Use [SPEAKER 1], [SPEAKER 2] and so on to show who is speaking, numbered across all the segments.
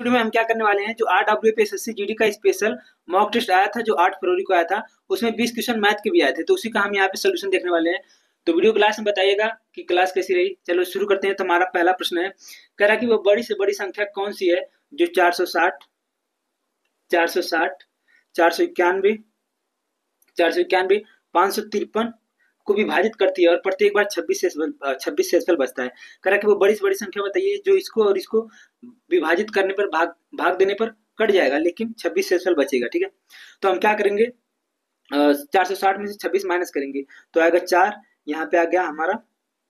[SPEAKER 1] Video में हम क्या करने वाले हैं, जो RWPSSC GD का स्पेशल मॉक टेस्ट आया था जो 8 फरवरी को आया था, उसमें 20 क्वेश्चन मैथ के भी आए थे, तो उसी का हम यहाँ पे सोल्यूशन देखने वाले हैं। तो वीडियो क्लास में बताइएगा कि क्लास कैसी रही। चलो शुरू करते हैं। तो हमारा पहला प्रश्न है, कह रहा कि वो बड़ी से बड़ी संख्या कौन सी है जो 460 460 491 491 553 को विभाजित करती है और प्रत्येक बार 26 शेषफल बचता है। कह रहा कि वो बड़ी से बड़ी संख्या बताइए जो इसको और इसको विभाजित करने पर भाग देने पर कट जाएगा, लेकिन 26 शेषफल बचेगा। ठीक है, तो हम क्या करेंगे, 460 में से 26 माइनस करेंगे तो आएगा 4, यहाँ पे आ गया हमारा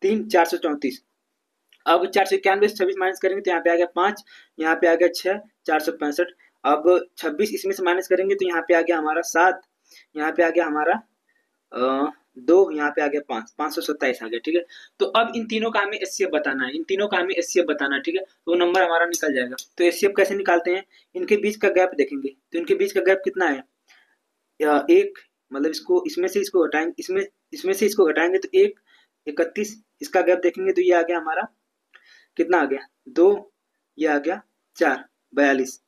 [SPEAKER 1] 3, 434। अब 491 से 26 माइनस करेंगे तो यहाँ पे आ गया 5, यहाँ पे आ गया 6, 465। अब 26 इसमें से माइनस करेंगे तो यहाँ पे आ गया हमारा 7, यहाँ पे आ गया हमारा 2, यहाँ पे आ गया 5, 527 आ गया। ठीक है, तो अब इन तीनों का हमें एचसीएफ बताना है, इन तीनों का हमें एचसीएफ बताना है। ठीक है, तो वो नंबर हमारा निकल जाएगा। तो एचसीएफ कैसे निकालते हैं, इनके बीच का गैप देखेंगे। तो इनके बीच का गैप कितना है, एक, मतलब इसको इसमें से इसको घटाएंगे, इसमें से इसको घटाएंगे तो 1, 31। इसका गैप देखेंगे तो ये आ गया हमारा कितना आ गया 2, ये आ गया 4, 42।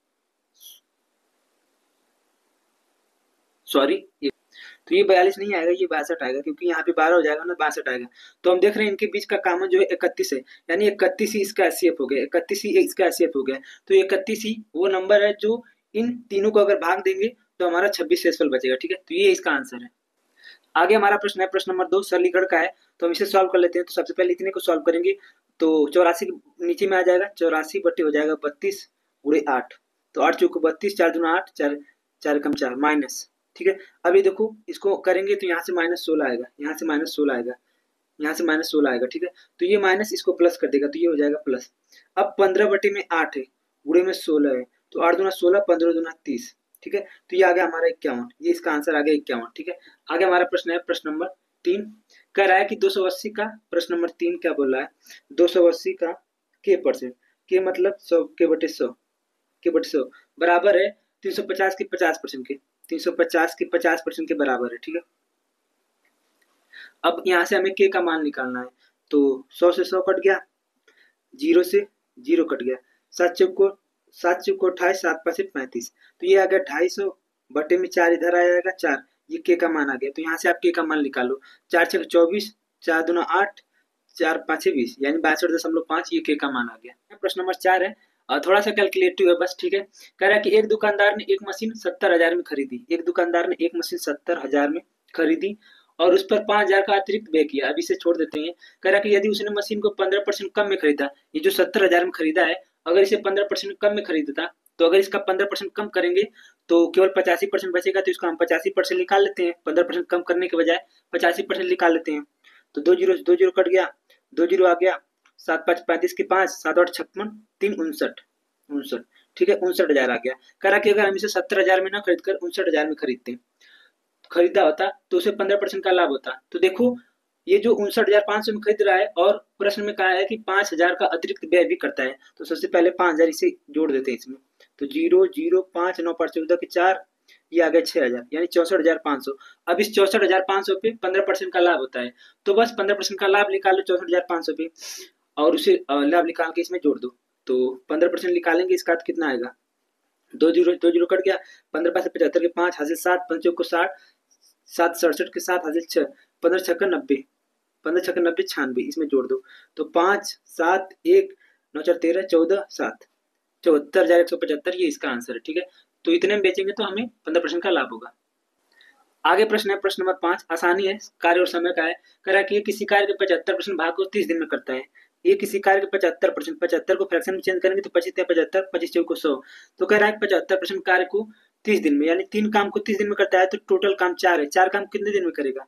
[SPEAKER 1] सॉरी, तो ये 42 नहीं आएगा, ये 62 आएगा, क्योंकि यहाँ पे 12 हो जाएगा ना, 62 आएगा। तो हम देख रहे हैं इनके बीच का कॉमन जो है 31 है, यानी 31 ही इसका एचसीएफ हो गया, 31 ही इसका एचसीएफ हो गया। तो 31 ही वो नंबर है जो इन तीनों को अगर भाग देंगे तो हमारा 26 शेषफल बचेगा। ठीक है, तो ये इसका आंसर है। आगे हमारा प्रश्न है, प्रश्न नंबर 2 सरलीकरण का है, तो हम इसे सॉल्व कर लेते हैं। तो सबसे पहले इतने को सॉल्व करेंगे तो 84 नीचे में आ जाएगा, 84 बटे हो जाएगा 32 गुणे 8, तो 8 चौको 32, 4 दूना 8, 4 कम 4 माइनस। ठीक है, अब ये देखो इसको करेंगे तो यहाँ से -16 आएगा, यहाँ से -16 आएगा, यहाँ से -16 आएगा। ठीक है, तो ये माइनस इसको प्लस कर देगा तो ये हो जाएगा प्लस। अब 15 बटे में 8 है, गुणे में 16 है, तो 8 दूना 16, 15 दूना 30। ठीक है, तो ये आ गया हमारा 51, ये इसका आंसर आ गया 51। ठीक है, आगे हमारा प्रश्न है, प्रश्न नंबर 3 कह रहा है कि 280 का, प्रश्न नंबर 3 क्या बोल रहा है, 280 का के परसेंट, के मतलब 100 के बटे 100, के बटे 100 बराबर है 350 के 50% के, 350 के 50% के बराबर है। ठीक है, अब यहाँ से हमें के का मान निकालना है, तो 100 से 100 कट गया, 0 से 0 कट गया, 7 चौको 28, 7 पाँच 35, तो ये आ गया 250 बटे में 4 इधर आएगा 4, ये के का मान आ गया। तो यहाँ से आप के का मान निकालो, 4 छक 24, 4 दूना 8, 4 पाँच 20, यानी 62.5, ये के का मान आ गया। प्रश्न नंबर 4 है, थोड़ा सा कैलकुलेटिव है बस। ठीक है, कह रहा है कि एक दुकानदार ने एक मशीन 70,000 में खरीदी, एक दुकानदार ने एक मशीन 70,000 में खरीदी और उस पर 5,000 का अतिरिक्त व्यय किया। अब इसे छोड़ देते हैं। कह रहा है कि यदि उसने मशीन को 15% कम में खरीदा, ये जो 70,000 में खरीदा है, अगर इसे 15% कम में खरीदता, तो अगर इसका 15% कम करेंगे तो केवल 85% बचेगा, तो इसका हम 85% निकाल लेते हैं, 15% कम करने के बजाय 85% निकाल लेते हैं। तो 2 जीरो कट गया, 2 जीरो आ गया, 7 5 35 के 5, 7 8 56, 3 59। ठीक है, 59,000 आ गया। कह रहा कि अगर हम इसे 70,000 में ना खरीद कर 59,000 में खरीदा होता तो उसे 15% का लाभ होता। तो देखो ये जो 59,500 में खरीद रहा है और प्रश्न में कहा है कि 5,000 का अतिरिक्त व्यय भी करता है, तो सबसे पहले 5,000 इसे जोड़ देते हैं इसमें। तो 0 0 5 9 5 14 के 4, ये आ गया 6,000, यानी 64,500। अब इस 64,500 पे 15% का लाभ होता है, तो बस 15% का लाभ निकालो 64,500 पे और उसे लाभ निकाल के इसमें जोड़ दो। तो 15% निकालेंगे, इसका कितना आएगा, 2 जीरो कट गया, 15 5 75 के 5 हासिल 7, 5 को 60, 7 67 के 7 हासिल 6, 15 छक्का 90, 15 छक्का 90 96, इसमें जोड़ दो। तो 5 7 1 9 4 13 14 7, 74,175, ये इसका आंसर है। ठीक है, तो इतने में बेचेंगे तो हमें 15% का लाभ होगा। आगे प्रश्न है, प्रश्न नंबर 5 आसानी है, कार्य और समय का है। कह रहा है कि ये किसी कार्य के 75% भाग को 30 दिन में करता है। ये किसी कार्य के 75%, 75 को फ्रैक्शन में चेंज करेंगे तो 25 75, 25 चौको 100, तो कह रहा है 75% कार्य को 30 दिन में, यानी 3 काम को 30 दिन में करता है, तो टोटल काम 4 है। 4 काम कितने दिन में करेगा,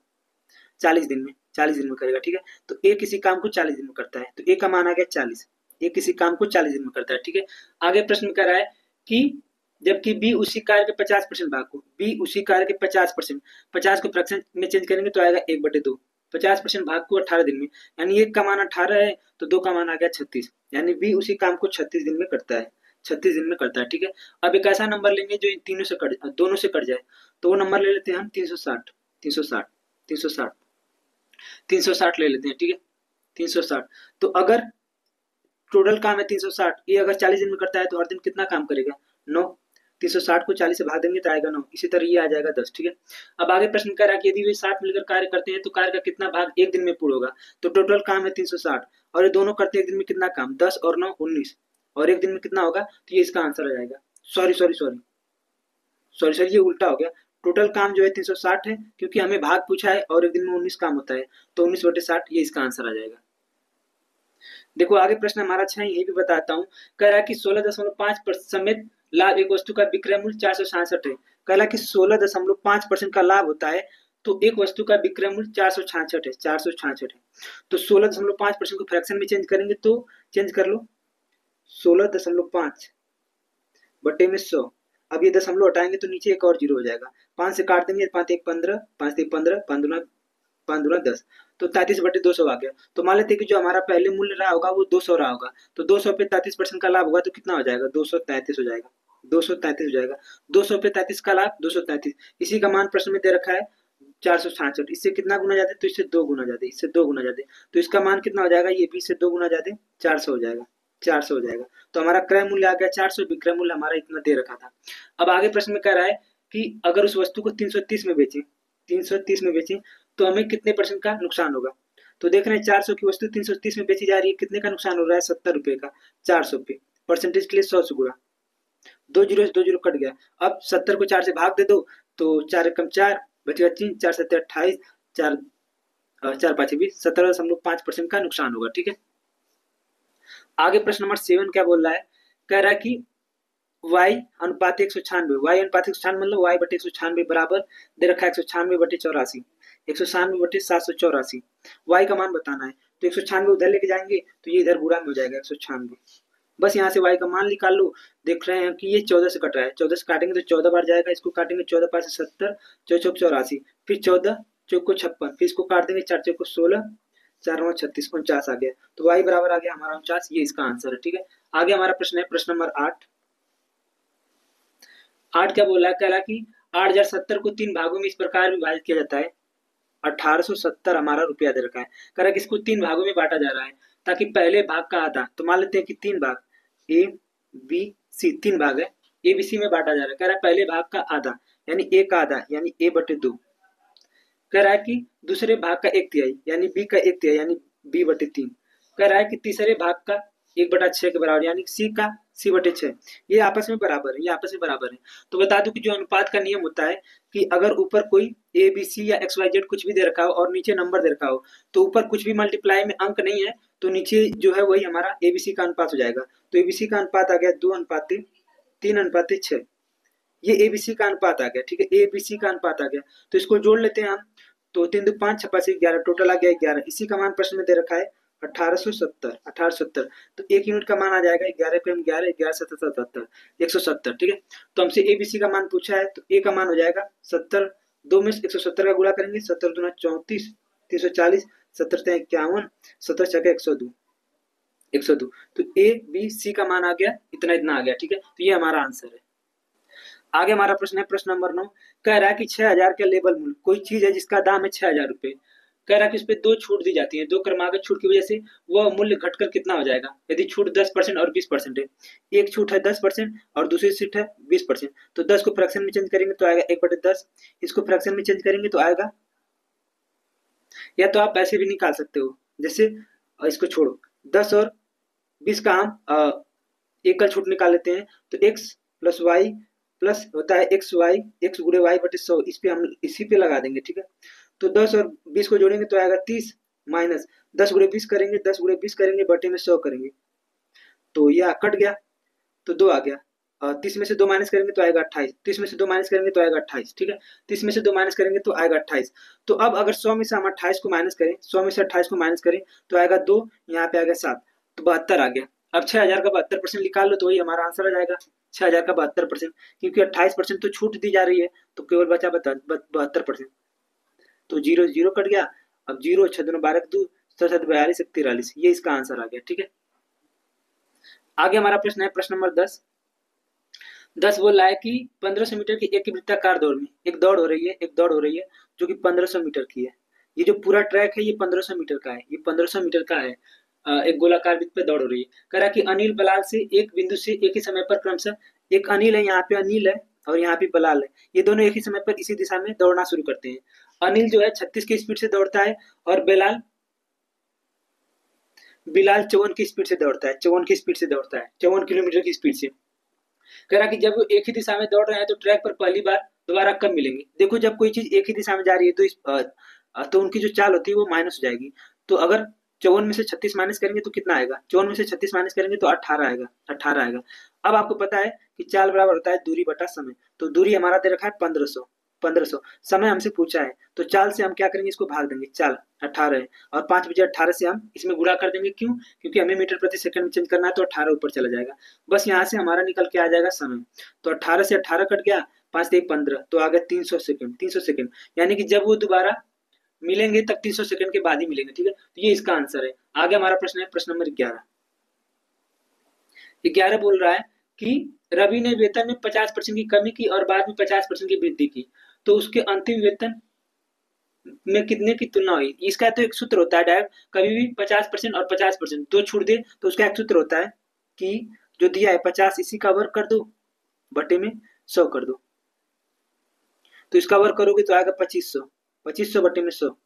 [SPEAKER 1] 40 दिन में, 40 दिन में करेगा। ठीक है, तो ए किसी काम को 40 दिन में करता है, तो ए का मान आ गया 40, ए किसी काम को 40 दिन में करता है। ठीक है, आगे प्रश्न कह रहा है कि जबकि बी उसी कार्य के 50% भाग को, बी उसी कार्य के 50%, 50 को फ्रैक्शन में चेंज करेंगे तो आएगा 1/2, 50% भाग को 18 दिन में, यानी एक का मान 18 है तो 2 का मान आ गया 36, यानी बी उसी काम को 36 दिन में करता है, 36 दिन में करता है। ठीक है, अब एक ऐसा नंबर लेंगे जो इन तीनों से दोनों से कट जाए, तो वो नंबर ले लेते हैं हम 360, 360, 360 ले लेते हैं। ठीक है, 360, तो अगर टोटल काम है 360, ये अगर 40 दिन में करता है तो हर दिन कितना काम करेगा? 9। 360 को 40 से भाग देंगे तो आएगा 9। इसी तरह ये आ जाएगा 10। ठीक है, अब आगे प्रश्न कह रहा है कि यदि वे 60 मिलकर कार्य करते हैं तो कार्य का कितना भाग एक दिन में पूर्ण होगा? तो टोटल काम है 360 और ये दोनों करते हैं एक दिन में कितना काम? 10 और 9 19, और एक दिन में कितना होगा? तो ये इसका आंसर आ जाएगा। सॉरी ये उल्टा हो गया। टोटल काम जो है 360 है, क्योंकि हमें भाग पूछा है और एक दिन में 19 काम होता है, तो 19/60 ये इसका आंसर आ जाएगा। देखो आगे प्रश्न हमारा 6 ये भी बताता हूँ। कह रहा है कि 16.5% समेत लाभ एक वस्तु का विक्रय मूल्य 466 है। कह रहा है कि 16.5% का लाभ होता है तो एक वस्तु का विक्रय मूल्य 466 है। तो 16.5% को फ्रैक्शन में चेंज करेंगे तो चेंज कर लो, 16.5 बटे में 100। अब ये दशमलव हटाएंगे तो नीचे एक और जीरो हो जाएगा, 5 से काट देंगे, 5 1 15, 5 1 15, 5 दूना 10, तो 33/200 आ गया। तो मान लेते हैं कि जो हमारा पहले मूल्य रहा होगा वो 200 रहा होगा, तो 200 पे 33% का लाभ होगा तो कितना हो जाएगा? 233 हो जाएगा। 233 हो जाएगा। 200 पे 33 का लाभ 233, इसी का मान प्रश्न में दे रखा है 466। इससे कितना गुना जाते? तो इससे 2 गुना जाते, इससे 2 गुना जाते, तो इसका मान कितना हो जाएगा? ये भी इससे 2 गुना जाते 400 हो जाएगा। 400 हो जाएगा। तो हमारा क्रय मूल्य आ गया 400, विक्रय मूल्य हमारा इतना दे रखा था। अब आगे प्रश्न में कह रहा है कि अगर उस वस्तु को 330 में बेचें, 330 में बेचें तो हमें कितने % का नुकसान होगा? तो देख रहे हैं 400 की वस्तु 330 में बेची जा रही है, कितने का नुकसान हो रहा है? 70 रुपए का। 400 पे परसेंटेज के लिए 100 से गुणा, 2 जीरो से 2 जीरो कट गया। अब 70 को 4 से भाग दे दो तो 4 एकम 4 बचेगा 3, 4 7 28, 4 5 20, 17.5% का नुकसान होगा। ठीक है, आगे प्रश्न नंबर 7 क्या बोल रहा है? कह रहा है कि y अनुपात 196, y अनुपात 196 मतलब y बटे 196 बराबर दे रखा है 196/84, 196/784, y का मान बताना है। तो 196 उधर लेके जाएंगे तो ये इधर गुणा में हो जाएगा 196, बस यहाँ से y का मान निकाल लो। देख रहे हैं कि ये 14 से कट रहा है, 14 से काटेंगे तो 14 बार जाएगा, इसको काटेंगे 14 5 से 70, 4 चौक 84, फिर 14 चौक को 56, फिर इसको काट देंगे 4 चौक को 16, 4 9 36, 49 आ गया। तो y बराबर आ गया हमारा 49, ये इसका आंसर है। ठीक है, आगे हमारा प्रश्न है प्रश्न नंबर 8। क्या बोला? कह रहा कि 8070 को 3 भागों में इस प्रकार विभाजित किया जाता है। 1870 हमारा रुपया दे रखा है। कह रहा कि इसको 3 भागों में बांटा जा रहा है ताकि पहले भाग का आधा, तो मान लेते हैं कि 3 भाग ए बी सी, 3 भाग है, ए बी सी में बांटा जा रहा है। कह रहा है पहले भाग का आधा यानी ए का आधा यानी a/2। कह रहा है कि दूसरे भाग का 1/3 यानी b का 1/3 यानी b/3। कह रहा है कि तीसरे भाग का 1/6 के बराबर यानी c का c/6। ये आपस में बराबर है, ये आपस में बराबर है। तो बता दूं कि जो अनुपात का नियम होता है कि अगर ऊपर कोई a b c या x y z कुछ भी दे रखा हो और नीचे नंबर दे रखा हो, तो ऊपर कुछ भी मल्टीप्लाई में अंक नहीं है तो नीचे जो है वही हमारा ABC का अनुपात हो जाएगा। तो ABC का अनुपात आ गया 2:3:6, ये ABC का अनुपात आ गया। ठीक है, ABC का अनुपात आ गया, तो इसको जोड़ लेते हैं हम। तो 3 2 5 6 5 11, टोटल आ गया 11। इसी का मान प्रश्न में दे रखा है 1870। तो 1 यूनिट का मान आ जाएगा 11 पे हम 11, 11 7 77, 170। ठीक है, तो हमसे ABC का मान पूछा है तो A का मान हो जाएगा 70, 2 में 170 का गुणा करेंगे, 70 दूना 34, 340, 70 3 51, 70 6 102, 102। तो ABC का मान आ गया इतना आ गया। ठीक है, तो ये हमारा आंसर है। आगे हमारा प्रश्न है प्रश्न नंबर 9। कह रहा है कि 6000 का लेबल मूल्य, कोई चीज है जिसका दाम है 6000 रुपए। कह रहा है कि उस पर 2 छूट दी जाती है, 2 क्रमागत छूट की वजह से वह मूल्य घटकर कितना हो जाएगा? यदि छूट 10% और 20% है, एक छूट है 10% और दूसरी छूट है 20%, तो 10 को फ्रैक्शन में चेंज करेंगे तो आएगा 1/10, इसको फ्रैक्शन में चेंज करेंगे तो आएगा, या तो आप ऐसे भी निकाल सकते हो, जैसे इसको छोड़ो 10 और 20 का हम एकल छूट निकाल लेते हैं, तो x प्लस वाई प्लस होता है एक्स गुणे वाई बटे 100, इस पे हम इसी पे लगा देंगे। ठीक है, तो 10 और 20 को जोड़ेंगे तो आएगा 30, माइनस 10 गुणे 20 करेंगे, 10 गुणे 20 करेंगे बटे में 100 करेंगे, तो यह कट गया तो 2 आ गया। 30 में से 2 माइनस करेंगे तो आएगा 28, 30 में से 2 माइनस करेंगे तो आएगा 28। ठीक है, 30 में से 2 माइनस करेंगे तो आएगा 28। तो अब अगर 100 में से हम 28 को माइनस करें, 100 में से 28 को माइनस करें तो आएगा 2, यहाँ पे आएगा 7, तो 72 आ गया। अब 6000 का 72% निकाल लो तो वही हमारा आंसर आ जाएगा 6000 का 72%, क्योंकि 28% तो छूट दी जा रही है तो केवल बचा 72%, तो 0 0 कट गया। अब 0 6 2 12 2 7 7 42 43, ये इसका आंसर आ गया। ठीक है, आगे हमारा प्रश्न है प्रश्न नंबर 10 बोल रहा है कि 1500 मीटर की एक वृत्ताकार दौड़ में एक दौड़ हो रही है जो कि 1500 मीटर की है। ये जो पूरा ट्रैक है ये 1500 मीटर का है, ये 1500 मीटर का है। एक गोलाकार वृत्त पे दौड़ हो रही है। कह रहा कि अनिल बलाल से एक बिंदु से एक ही समय पर क्रमशः, एक अनिल है, यहाँ पे अनिल है और यहाँ पे बलाल है, ये दोनों एक ही समय पर इसी दिशा में दौड़ना शुरू करते हैं। अनिल जो है 36 की स्पीड से दौड़ता है और बिलाल 54 की स्पीड से दौड़ता है, 54 की स्पीड से दौड़ता है, 54 किलोमीटर की स्पीड से। कह रहा कि जब वो एक ही दिशा में दौड़ रहे हैं तो ट्रैक पर पहली बार दोबारा कब मिलेंगे। देखो जब कोई चीज एक ही दिशा में जा रही है तो उनकी जो चाल होती है वो माइनस हो जाएगी। तो अगर 54 में से 36 माइनस करेंगे तो कितना आएगा, 54 में से 36 माइनस करेंगे तो 18 आएगा, 18 आएगा। अब आपको पता है कि चाल बराबर होता है दूरी बटा समय, तो दूरी हमारा दे रखा है 1500, 1500 समय हमसे पूछा है, तो चाल से हम क्या करेंगे, इसको भाग देंगे, चाल 18 है और 5 बजे 18 से हम इसमें गुणा कर देंगे। क्यों, क्योंकि हमें मीटर प्रति सेकंड में चेंज करना है, तो 18 ऊपर चला जाएगा। बस यहाँ से हमारा निकल के आ जाएगा समय। तो 18 से 18 कट गया, 5 से 15, तो आ गया 300 सेकंड, 300 सेकंड। यानी कि जब वो दोबारा मिलेंगे तब 300 सेकंड के बाद ही मिलेंगे। ठीक है, तो ये इसका आंसर है। आगे हमारा प्रश्न है प्रश्न नंबर 11। 11 बोल रहा है कि रवि ने वेतन में 50% की कमी की और बाद में 50% की वृद्धि की, तो उसके अंतिम वेतन में कितने की तुलना हुई। इसका तो एक सूत्र होता है डायरेक्ट, कभी भी 50% और 50% दो छूट दे तो उसका एक सूत्र होता है कि जो दिया है 50 इसी का वर्ग कर दो बटे में 100 कर दो, तो इसका वर्ग करोगे तो आएगा 2500, 2500 बटे में 100,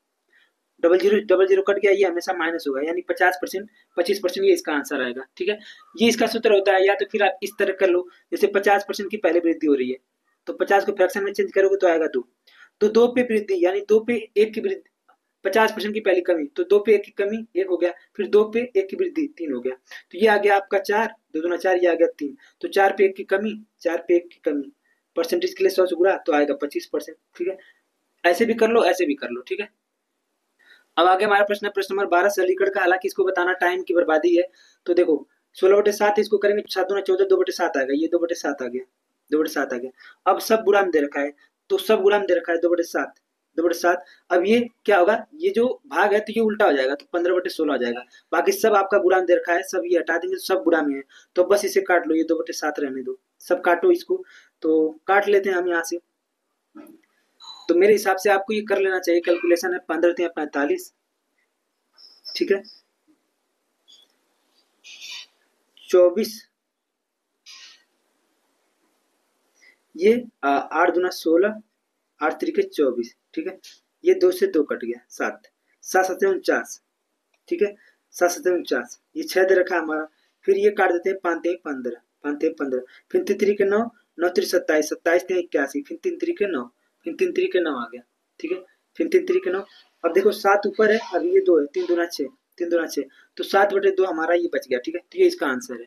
[SPEAKER 1] डबल जीरो कट गया, ये हमेशा माइनस होगा, यानी 50%, 25%, ये इसका आंसर आएगा। ठीक है, ये इसका सूत्र होता है। या तो फिर आप इस तरह कर लो, जैसे 50% की पहले वृद्धि हो रही है तो 50 को फ्रैक्शन में चेंज करोगे तो आएगा 2, तो 2 पे वृद्धि यानी 2 पे 1 की वृद्धि, 50% की पहली कमी, तो 2 पे 1 की कमी 1 हो गया, फिर 2 पे 1 की वृद्धि 3 हो गया, तो ये आ गया आपका 4, 2 दूना 4, ये आ गया 3, तो 4 पे 1 की कमी, 4 पे 1 की कमी, परसेंटेज के लिए 100 से गुणा तो आएगा 25%। ठीक है, ऐसे भी कर लो, ऐसे भी कर लो। ठीक है, अब आगे हमारा प्रश्न है प्रश्न नंबर 12 सलीकड़ का। हालांकि इसको बताना टाइम की बर्बादी है, तो देखो 16/7 इसको करेंगे 7 दूना 14, 2/7 आ गया, ये 2/7 आ गया, 2/7 आ गया। अब सब गुणा में दे रखा है, तो सब गुणा में दे रखा है 2/7, 2/7। अब ये क्या होगा, ये जो भाग है तो ये उल्टा हो जाएगा, तो 15/16 हो जाएगा। बाकी सब आपका गुणा में दे रखा है, सब ये हटा देंगे तो सब गुणा में है, तो बस इसे काट लो, ये 2/7 रहने दो, सब काटो इसको, तो काट लेते हैं हम यहाँ से। तो मेरे हिसाब से आपको ये कर लेना चाहिए, कैलकुलेशन है 15 45। ठीक है, 24, ये 8 दूना 16, 8 त्रिके 24। ठीक है, ये 2 से 2 कट गया, 7, 7 7 49। ठीक है, 7 7 49, ये 6 दे रखा है हमारा, फिर ये काट देते हैं 5 3 15, 5 3 15, फिर 3 3 के 9, 9 3 27, 27 3 81, फिर 3 3 के 9, फिर 3 3 के 9 आ गया। ठीक है, फिर 3 3 के 9, अब देखो 7 ऊपर है, अब ये 2 है, 3 दूना 6, 3 दूना 6, तो 7/2 हमारा ये बच गया। ठीक है, तो ये इसका आंसर है।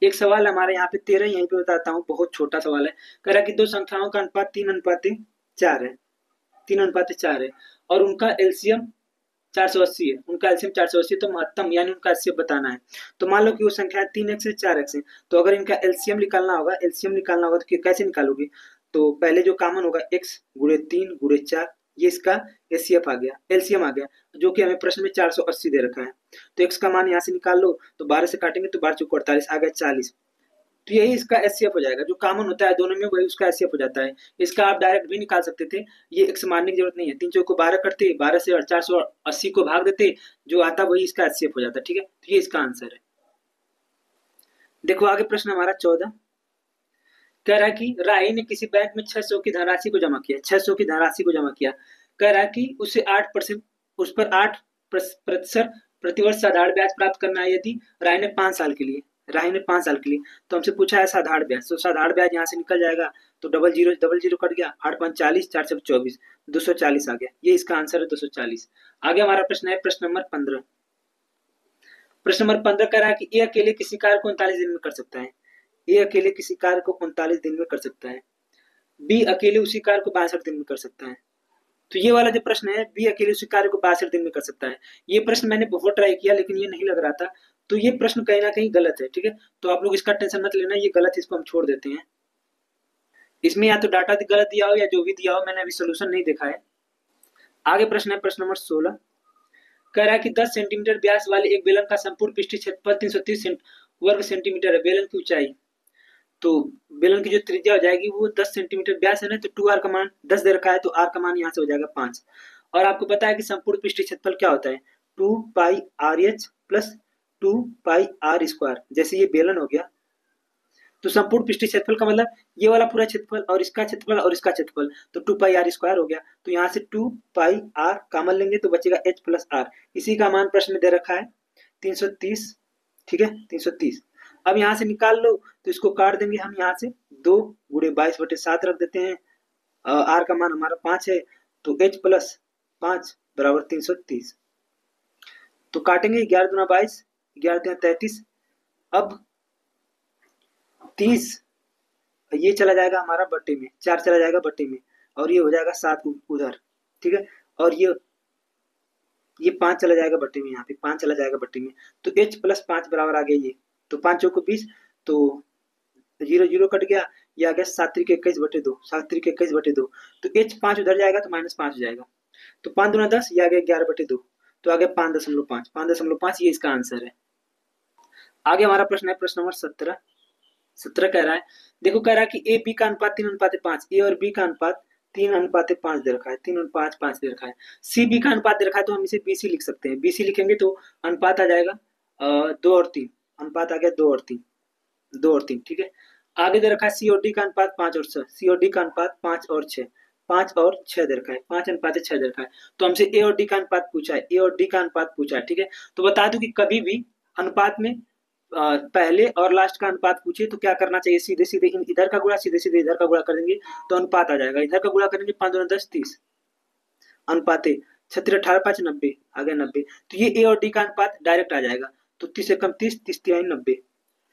[SPEAKER 1] एक सवाल हमारे यहाँ पे 13, यहीं पे बताता हूँ, बहुत छोटा सवाल है। कह रहा कि दो संख्याओं का अनुपात 3:4 है, 3:4 है और उनका एलसीएम 480 है, उनका एलसीएम 480, तो महत्तम यानी उनका एचसीएफ बताना है। तो मान लो कि वो संख्या 3x से 4x है, तो अगर इनका एलसीएम निकालना होगा, एलसीएम निकालना होगा तो कैसे निकालोगे, तो पहले जो कॉमन होगा x गुणे 3 गुणे 4, ये इसका एचसीएफ आ गया, एलसीएम आ गया, जो कि हमें प्रश्न में 480 दे रखा है। तो x का मान यहाँ से निकाल लो, तो 12 से काटेंगे तो 12 चौक 48 आ गया 40, तो यही इसका एचसीएफ हो जाएगा, जो कॉमन होता है दोनों में वही उसका एचसीएफ हो जाता है। इसका आप डायरेक्ट भी निकाल सकते थे, ये एक्स मानने की जरूरत नहीं है, 3 चौक को 12 करते, 12 से 480 को भाग देते, जो आता वही इसका एचसीएफ हो जाता। ठीक है, तो ये इसका आंसर है। देखो आगे प्रश्न हमारा 14, कह रहा है कि राही ने किसी बैंक में 600 की धनराशि को जमा किया, 600 की धनराशि को जमा किया। कह रहा है कि उसे 8%, उस पर 8% प्रतिवर्ष साधारण ब्याज प्राप्त करना है, यदि राही ने 5 साल के लिए, राही ने 5 साल के लिए, तो हमसे पूछा है साधारण ब्याज, तो साधारण ब्याज यहाँ से निकल जाएगा, तो डबल जीरो कट गया, 8 5 40, 4 7 24, 240 आ गया, ये इसका आंसर है 240। आगे हमारा प्रश्न है प्रश्न नंबर 15। प्रश्न नंबर 15 कह रहा है कि ये अकेले किसी कार्य को 39 दिन में कर सकता है, ये अकेले किसी कार्य को 39 दिन में कर सकता है, बी अकेले उसी कार्य को 62 दिन में कर सकता है। तो ये वाला जो प्रश्न है, बी अकेले उसी कार्य को 62 दिन में कर सकता है, ये प्रश्न मैंने बहुत ट्राई किया लेकिन ये नहीं लग रहा था, तो ये प्रश्न कहीं ना कहीं गलत है। ठीक है, तो आप लोग इसका टेंशन मत लेना, ये गलत है, इसको हम छोड़ देते हैं। इसमें या तो डाटा गलत दिया हो या जो भी दिया हो, मैंने अभी सोल्यूशन नहीं देखा है। आगे प्रश्न है प्रश्न नंबर 16, कह रहा है कि 10 सेंटीमीटर व्यास वाले एक बेलन का संपूर्ण पृष्ठीय क्षेत्रफल 330 वर्ग सेंटीमीटर है, बेलन की ऊंचाई, तो बेलन की जो त्रिज्या हो जाएगी वो 10 सेंटीमीटर व्यास है ना, तो 2r का मान 10 दे रखा है, तो r का मान यहाँ से हो जाएगा 5। और आपको पता है कि संपूर्ण पृष्ठीय क्षेत्रफल क्या होता है, 2πRh प्लस 2πr²। जैसे ये बेलन हो गया तो संपूर्ण पृष्ठीय क्षेत्रफल का मतलब ये वाला पूरा क्षेत्रफल और इसका क्षेत्रफल और इसका क्षेत्रफल, तो 2πr² हो गया। तो यहाँ से 2πr कॉमन लेंगे तो बचेगा h प्लस r। इसी का मान प्रश्न में दे रखा है 330, ठीक है 330। अब यहाँ से निकाल लो तो इसको काट देंगे हम, यहाँ से 2 गुणे 22/7 रख देते हैं। r का मान हमारा 5 है तो h प्लस 5 बराबर 330। तो काटेंगे 11 दूना 22, 11 दूना 33। अब 30 ये चला जाएगा हमारा बट्टे में, 4 चला जाएगा बट्टे में और ये हो जाएगा 7 उधर, ठीक है। और ये 5 चला जाएगा बट्टे में, यहाँ पे 5 चला जाएगा बट्टे में। तो h प्लस 5 बराबर आ गया ये, तो 5 चौको 20, तो 0 0 कट गया, ये आ गया 7 त्रिक 21/2, 7 त्रिक 21/2। तो h 5 उधर जाएगा तो -5 हो जाएगा, तो 5 दूना 10, ये आ गया 11/2, तो आ गया 5.5, 5.5 ये इसका आंसर है। आगे हमारा प्रश्न है प्रश्न नंबर 17 कह रहा है, देखो कह रहा है कि ए बी का अनुपात 3:5, ए और बी का अनुपात 3:5 दे रखा है, 3:5 दे रखा है। सी बी का अनुपात दे रखा है तो हम इसे बीसी लिख सकते हैं। बीसी लिखेंगे तो अनुपात आ जाएगा 2 और 3, अनुपात आ गया 2 और 3, 2 और 3, ठीक है। आगे दे रखा है सी और डी का अनुपात 5 और 6, सी और डी का अनुपात 5 और 6, 5 और 6 दे रखा है, 5:6 दे रखा है। तो हमसे ए और डी का अनुपात पूछा है, ए और डी का अनुपात पूछा है, ठीक है। तो बता दूं कि कभी भी अनुपात में पहले और लास्ट का अनुपात पूछे तो क्या करना चाहिए, सीधे सीधे इधर का गुणा सीधे सीधे इधर का गुणा कर देंगे तो अनुपात आ जाएगा। इधर का गुणा करेंगे 5 दूना 10 30, अनुपाते 36 18 5 90, आ गया 90। तो ये ए और डी का अनुपात डायरेक्ट आ जाएगा, तो 30 से कम 30, 30 3 90,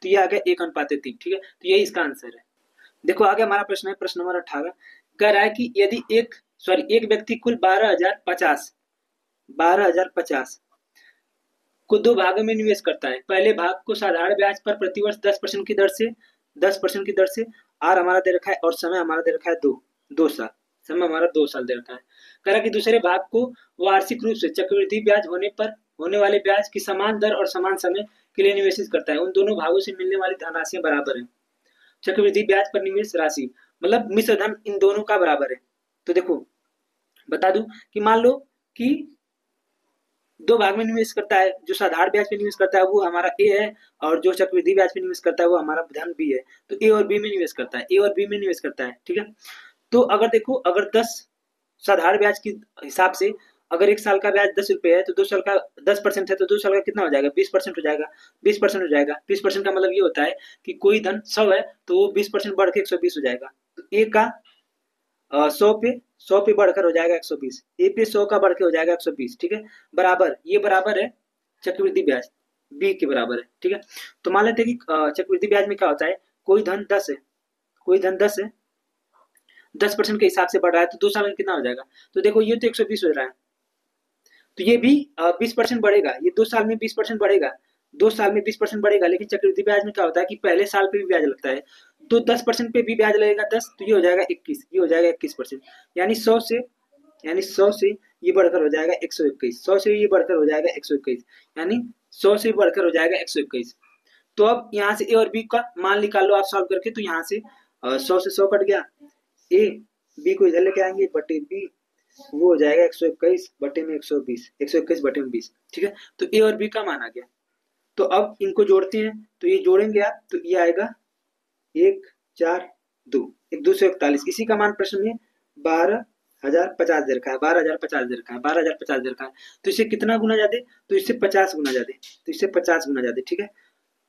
[SPEAKER 1] तो ये आ गया 1:3, ठीक है। तो यही इसका आंसर है। देखो आगे हमारा प्रश्न है प्रश्न नंबर 18, कह रहा है कि यदि एक व्यक्ति कुल 12,050 को 2 भागों में निवेश करता है। पहले भाग को साधारण ब्याज पर प्रतिवर्ष 10% की दर से आर हमारा दे रखा है और समय हमारा दे रखा है 2 साल, समय हमारा 2 साल दे रखा है। कह रहा है कि दूसरे भाग को वार्षिक रूप से चक्रवृद्धि ब्याज होने पर होने वाले ब्याज की समान दर और समान समय के लिए निवेशित करता है। उन दोनों भागों से मिलने वाली धनराशियां बराबर है। चक्रवृद्धि ब्याज पर निवेश राशि मतलब मिश्र धन इन दोनों का बराबर है। तो देखो बता दूं कि मान लो कि 2 भाग में निवेश करता है, जो साधारण ब्याज पे निवेश करता है वो हमारा ए है और जो चक्रवृद्धि ब्याज पे निवेश करता है वो हमारा धन बी है। तो ए और बी में निवेश करता है, ए और बी में निवेश करता है, ठीक है। तो अगर देखो अगर 10 साधारण ब्याज के हिसाब से अगर 1 साल का ब्याज 10 रुपए है तो 2 साल का 10% है तो 2 साल का कितना हो जाएगा, 20% हो जाएगा, 20% हो जाएगा। 20% का मतलब ये होता है कि कोई धन 100 है तो वो 20% बढ़ के 120 हो जाएगा। तो ए का 100 पे बढ़कर हो जाएगा 120, ए पे 100 का बढ़ के हो जाएगा 120, ठीक है। बराबर ये बराबर है चक्रवृद्धि ब्याज बी के बराबर है, ठीक है। तो मान लेते हैं कि चक्रवृद्धि ब्याज में क्या होता है, कोई धन 10 है, कोई धन 10 है, 10% के हिसाब से बढ़ रहा है तो 2 साल में कितना हो जाएगा। तो देखो ये तो 120 हो रहा है, तो ये भी 20% बढ़ेगा, ये 2 साल में 20% बढ़ेगा, 2 साल में 20% बढ़ेगा। लेकिन चक्रवृद्धि ब्याज में क्या होता है कि पहले साल पे भी ब्याज लगता है, तो 10% पे भी ब्याज लगेगा 10, तो ये हो जाएगा 21, ये हो जाएगा 21%। यानी 100 से ये बढ़कर हो जाएगा 121, 100 से ये बढ़कर हो जाएगा 121, यानी 100 से बढ़कर हो जाएगा 121। तो अब यहाँ से ए और बी का मान निकाल लो आप सॉल्व करके, तो यहाँ से 100 से 100 कट गया, ए बी को इधर लेके आएंगे बटे बी, वो हो जाएगा 121 बटे में 120, 121 बटे में 20, ठीक है। तो ए और बी का मान आ गया। तो अब इनको जोड़ते हैं, तो ये जोड़ेंगे आप तो ये आएगा 1 4 2, 241। इसी का मान प्रश्न में 12,050 दे रखा है, 12,050 दे रखा है, 12,050 दे रखा है। तो इसे कितना गुना ज्यादा, तो इससे 50 गुना ज्यादा, तो इससे 50 गुना ज्यादा, ठीक है।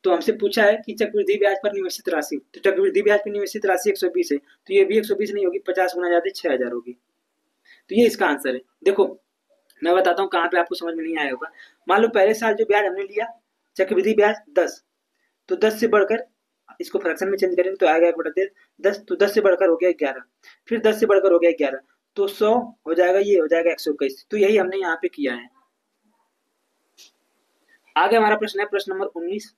[SPEAKER 1] तो हमसे पूछा है कि चक्रवृद्धि ब्याज पर निवेशित राशि, तो चक्रवृद्धि ब्याज पर निवेशित राशि 120 है, तो ये भी 120 नहीं होगी, 50 गुना ज्यादा 6000 होगी। तो ये इसका आंसर है। देखो मैं बताता हूँ कहाँ पे आपको समझ में नहीं आया होगा। मान लो पहले साल जो ब्याज हमने लिया चक्रवृद्धि ब्याज 10, तो 10 से बढ़कर इसको फ्रैक्शन में चेंज करेंगे तो आएगा 1/10, तो 10 से बढ़कर हो गया 11, फिर 10 से बढ़कर हो गया 11, तो 100 हो जाएगा, ये हो जाएगा 121। तो यही हमने यहाँ पे किया है। आगे हमारा प्रश्न है प्रश्न नंबर 19,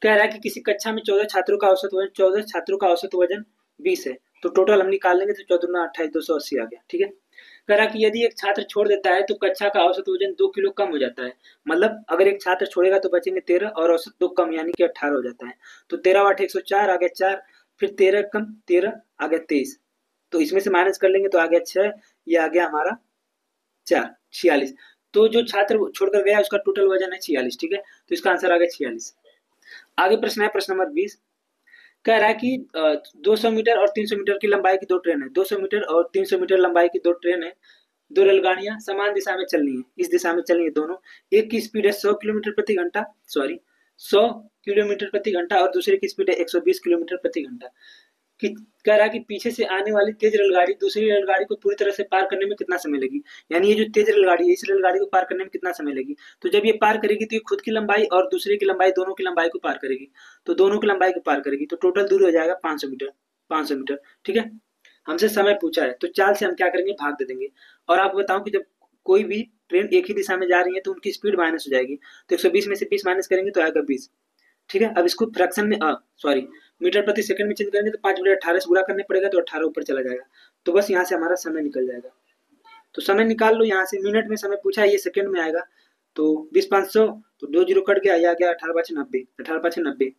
[SPEAKER 1] कह रहा है कि किसी कक्षा में 14 छात्रों का औसत वजन 20 है, तो टोटल हम निकाल लेंगे तो 14 28 280 आ गया, ठीक है। कह रहा कि यदि एक छात्र छोड़ देता है तो कक्षा का औसत वजन 2 किलो कम हो जाता है। मतलब अगर एक छात्र छोड़ेगा तो बचेंगे 13 और औसत 2 कम यानी कि 18 हो जाता है। तो 13 8 104 आ गया 4, फिर 13 कम 13 आ गया 23, तो इसमें से माइनस कर लेंगे तो आ गया 6, ये आ गया हमारा 4 46। तो जो छात्र छोड़कर गया उसका टोटल वजन है 46। ठीक है, तो इसका आंसर आ गया 46। आगे प्रश्न है प्रश्न नंबर 20। कह रहा है कि 200 मीटर और 300 मीटर की लंबाई की दो ट्रेन है। 200 मीटर और 300 मीटर लंबाई की दो ट्रेन है, दो रेलगाड़ियां समान दिशा में चल रही है, इस दिशा में चल रही है दोनों। एक की स्पीड है 100 किलोमीटर प्रति घंटा, सॉरी 100 किलोमीटर प्रति घंटा, और दूसरे की स्पीड है 120 किलोमीटर प्रति घंटा। कि कह रहा है कि पीछे से आने वाली तेज रेलगाड़ी दूसरी रेलगाड़ी को पूरी तरह से पार करने में कितना समय लगी। यानी ये जो तेज रेलगाड़ी है इस रेलगाड़ी को पार करने में कितना समय लगी। तो जब ये पार करेगी तो ये खुद की लंबाई और दूसरे की लंबाई, दोनों की लंबाई को पार करेगी। तो दोनों की लंबाई को पार करेगी तो टोटल दूरी हो जाएगा 500 मीटर। 500 मीटर। ठीक है, हमसे समय पूछा है तो चाल से हम क्या करेंगे, भाग दे देंगे। और आपको बताऊं कि जब कोई भी ट्रेन एक ही दिशा में जा रही है तो उनकी स्पीड माइनस हो जाएगी। तो 120 में से 20 माइनस करेंगे तो आएगा 20। ठीक है, अब इसको फ्रैक्शन में सॉरी मीटर प्रति सेकंड में चेंज करेंगे तो 5 बटे 18 से गुणा करने पड़ेगा तो 18 ऊपर चला जाएगा। तो बस यहाँ से हमारा समय निकल जाएगा। तो समय निकाल लो, यहाँ से मिनट में समय पूछा है, ये सेकंड में आएगा। तो 20 500 तो 2 जीरो कट गया, ये आ गया 18 5 90। 18 5 90।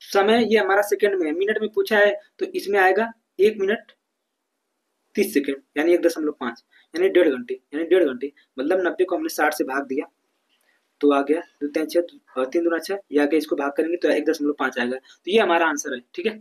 [SPEAKER 1] समय ये हमारा सेकंड में है, मिनट में पूछा है तो इसमें आएगा 1 मिनट 30 सेकंड यानी 1.5 यानी 1.5 घंटे, यानी 1.5 घंटे। मतलब 90 को हमने 60 से भाग दिया तो आ गया 2 3 6 3 2 6, ये आगे इसको भाग करेंगे तो 1.5 आएगा। तो ये हमारा आंसर है। ठीक है।